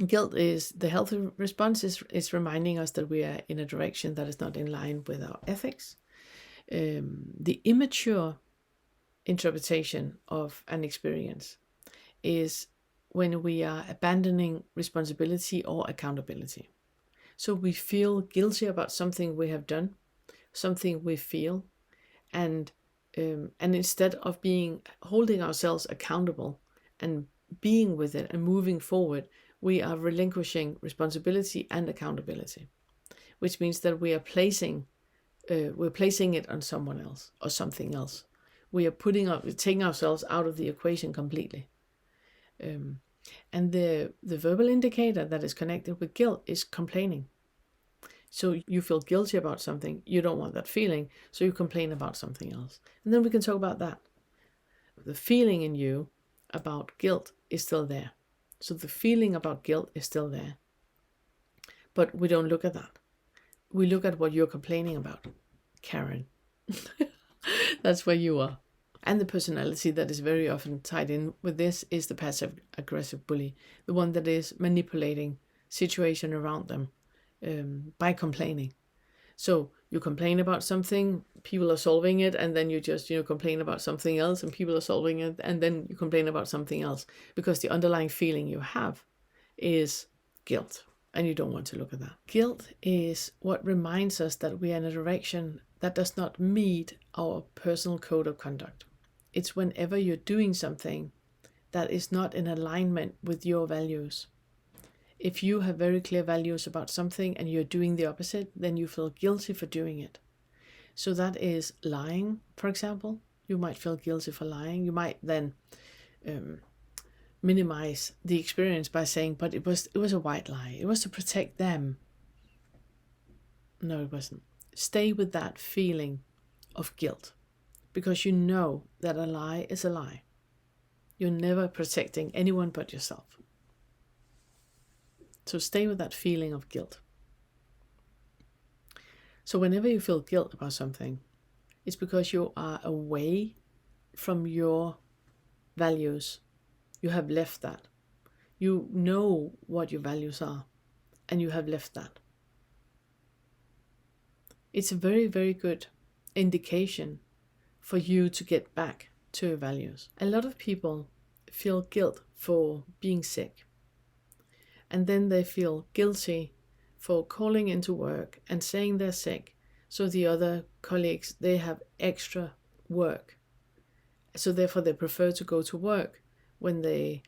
Guilt is the healthy response is reminding us that we are in a direction that is not in line with our ethics. The immature interpretation of an experience is when we are abandoning responsibility or accountability. So we feel guilty about something we have done, something we feel, and instead of holding ourselves accountable and being with it and moving forward, we are relinquishing responsibility and accountability, which means that we're placing it on someone else or something else. We are taking ourselves out of the equation completely. And the verbal indicator that is connected with guilt is complaining. So you feel guilty about something, you don't want that feeling, so you complain about something else. And then we can talk about that. The feeling in you about guilt is still there. So the feeling about guilt is still there. But we don't look at that. We look at what you're complaining about. Karen. That's where you are. And the personality that is very often tied in with this is the passive aggressive bully, the one that is manipulating situation around them by complaining. So you complain about something, people are solving it, and then you just complain about something else, and people are solving it, and then you complain about something else, because the underlying feeling you have is guilt, and you don't want to look at that. Guilt is what reminds us that we are in a direction that does not meet our personal code of conduct. It's whenever you're doing something that is not in alignment with your values. If you have very clear values about something and you're doing the opposite, then you feel guilty for doing it. So that is lying, for example. You might feel guilty for lying. You might then minimize the experience by saying, but it was a white lie. It was to protect them. No, it wasn't. Stay with that feeling of guilt, because you know that a lie is a lie. You're never protecting anyone but yourself. So stay with that feeling of guilt. So whenever you feel guilt about something, it's because you are away from your values. You have left that. You know what your values are, and you have left that. It's a very, very good indication for you to get back to your values. A lot of people feel guilt for being sick. And then they feel guilty for calling into work and saying they're sick. So the other colleagues, they have extra work. So therefore they prefer to go to work when they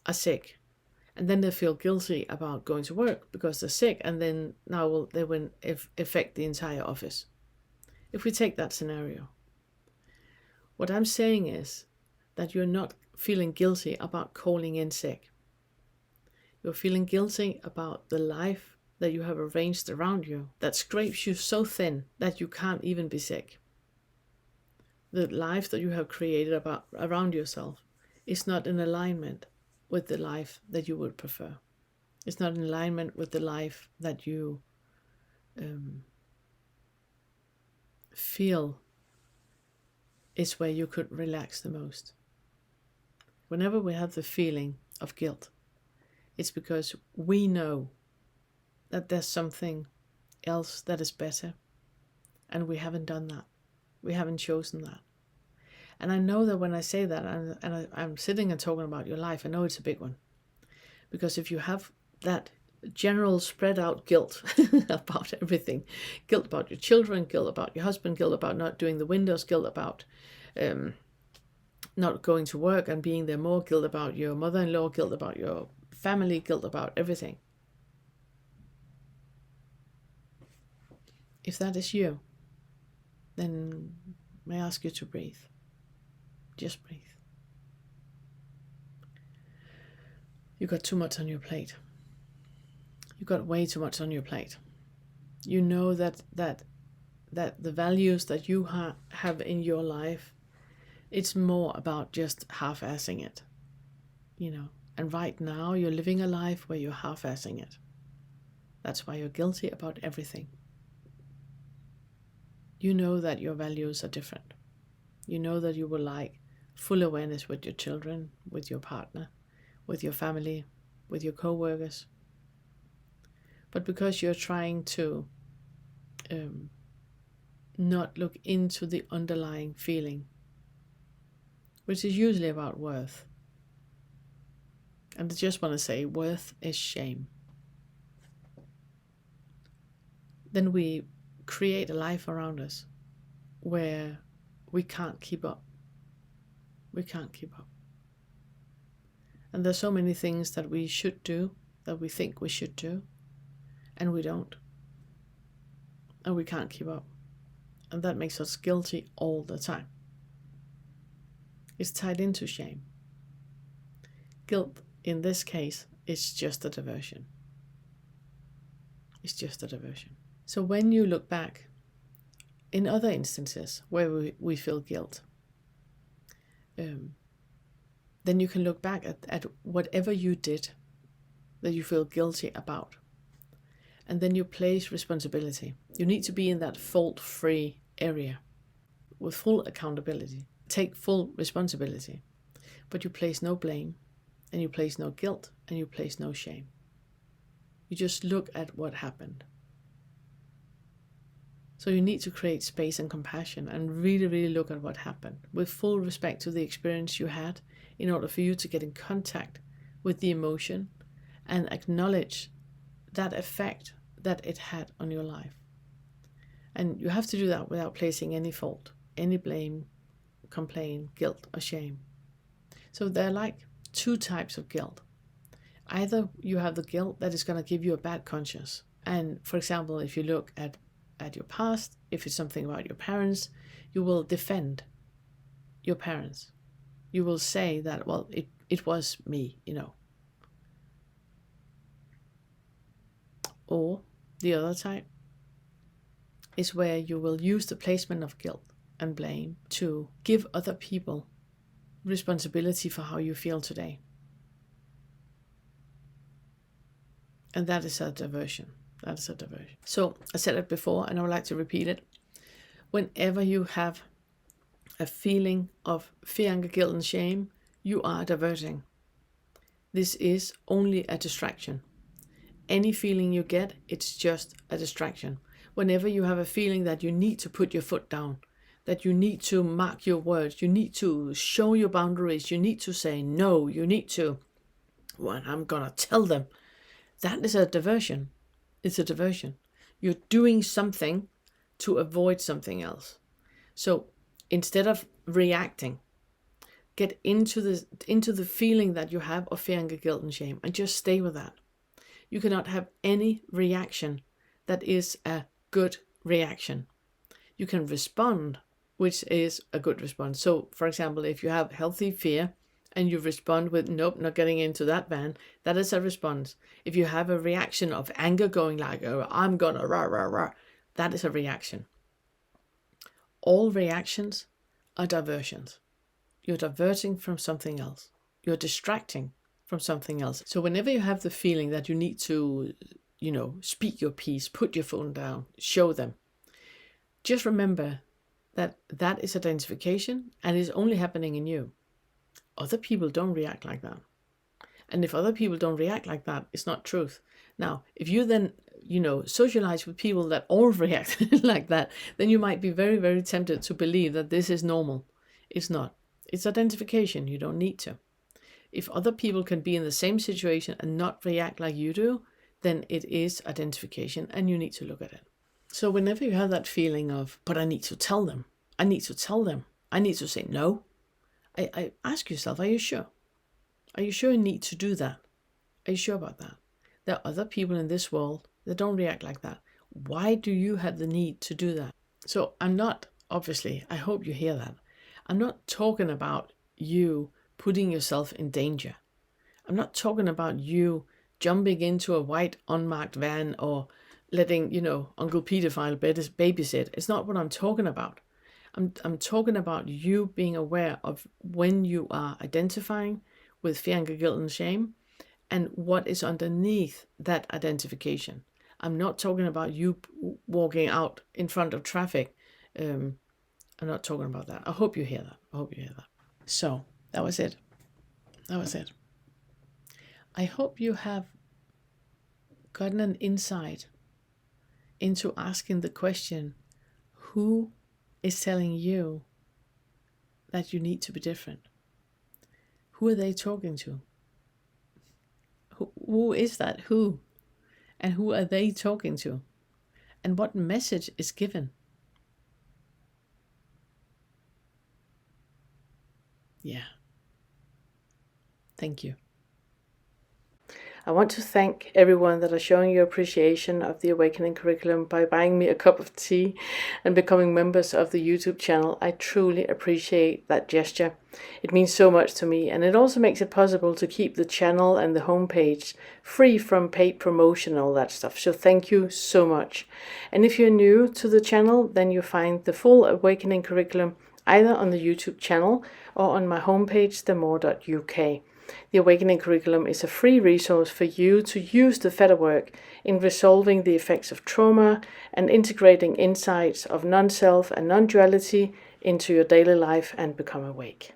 are sick. And then they feel guilty about going to work because they're sick. And then now they will affect the entire office. If we take that scenario, what I'm saying is that you're not feeling guilty about calling in sick. You're feeling guilty about the life that you have arranged around you that scrapes you so thin that you can't even be sick. The life that you have created around yourself is not in alignment with the life that you would prefer. It's not in alignment with the life that you feel is where you could relax the most. Whenever we have the feeling of guilt, it's because we know that there's something else that is better, and we haven't done that. We haven't chosen that. And I know that when I say that, and I'm sitting and talking about your life, I know it's a big one. Because if you have that general spread out guilt about everything, guilt about your children, guilt about your husband, guilt about not doing the windows, guilt about not going to work and being there more, guilt about your mother-in-law, guilt about your family, guilt about everything. If that is you, then may I ask you to breathe. Just breathe. You got too much on your plate. You got way too much on your plate. You know that the values that you have in your life, it's more about just half-assing it, And right now you're living a life where you're half-assing it. That's why you're guilty about everything. You know that your values are different. You know that you would like full awareness with your children, with your partner, with your family, with your co-workers, but because you're trying to not look into the underlying feeling, which is usually about worth. And I just want to say, worth is shame. Then we create a life around us where we can't keep up. We can't keep up. And there's so many things that we should do, that we think we should do, and we don't. And we can't keep up. And that makes us guilty all the time. It's tied into shame. Guilt, in this case, is just a diversion. It's just a diversion. So when you look back, in other instances where we feel guilt, then you can look back at whatever you did that you feel guilty about. And then you place responsibility. You need to be in that fault-free area with full accountability. Take full responsibility. But you place no blame, and you place no guilt, and you place no shame. You just look at what happened. So you need to create space and compassion and really, really look at what happened with full respect to the experience you had in order for you to get in contact with the emotion and acknowledge that effect that it had on your life. And you have to do that without placing any fault, any blame, complaint, guilt, or shame. So there are like two types of guilt. Either you have the guilt that is going to give you a bad conscience. And for example, if you look at your past, if it's something about your parents, you will defend your parents. You will say that, well, it was me, Or the other type is where you will use the placement of guilt and blame to give other people responsibility for how you feel today. And that is a diversion. That is a diversion. So I said it before, and I would like to repeat it. Whenever you have a feeling of fear, anger, guilt, and shame, you are diverting. This is only a distraction. Any feeling you get, it's just a distraction. Whenever you have a feeling that you need to put your foot down, that you need to mark your words, you need to show your boundaries, you need to say no, you need to, well, I'm gonna tell them. That is a diversion. It's a diversion. You're doing something to avoid something else. So instead of reacting, get into the feeling that you have of fear, anger, guilt, and shame, and just stay with that. You cannot have any reaction that is a good reaction. You can respond, which is a good response. So, for example, if you have healthy fear and you respond with, nope, not getting into that van, that is a response. If you have a reaction of anger going like, oh, I'm gonna rah, rah, rah, that is a reaction. All reactions are diversions. You're diverting from something else. You're distracting from something else. So whenever you have the feeling that you need to, speak your piece, put your phone down, show them, just remember that that is identification and is only happening in you. Other people don't react like that. And if other people don't react like that, it's not truth. Now, if you then, socialize with people that all react like that, then you might be very, very tempted to believe that this is normal. It's not. It's identification. You don't need to. If other people can be in the same situation and not react like you do, then it is identification and you need to look at it. So whenever you have that feeling of, but I need to tell them, I need to say no, I ask yourself, are you sure? Are you sure you need to do that? Are you sure about that? There are other people in this world that don't react like that. Why do you have the need to do that? So I'm not, obviously, I hope you hear that. I'm not talking about you putting yourself in danger. I'm not talking about you jumping into a white unmarked van or letting, Uncle Pedophile babysit. It's not what I'm talking about. I'm talking about you being aware of when you are identifying with fear, anger, guilt, and shame, and what is underneath that identification. I'm not talking about you walking out in front of traffic. I'm not talking about that. I hope you hear that. So that was it. I hope you have gotten an insight into asking the question, who is telling you that you need to be different? Who are they talking to? Who is that who? And who are they talking to? And what message is given? Yeah. Thank you. I want to thank everyone that are showing your appreciation of the Awakening curriculum by buying me a cup of tea and becoming members of the YouTube channel. I truly appreciate that gesture. It means so much to me, and it also makes it possible to keep the channel and the homepage free from paid promotion and all that stuff. So thank you so much. And if you're new to the channel, then you find the full Awakening curriculum either on the YouTube channel or on my homepage, themore.uk. The Awakening curriculum is a free resource for you to use the FetterWork in resolving the effects of trauma and integrating insights of non-self and non-duality into your daily life and become awake.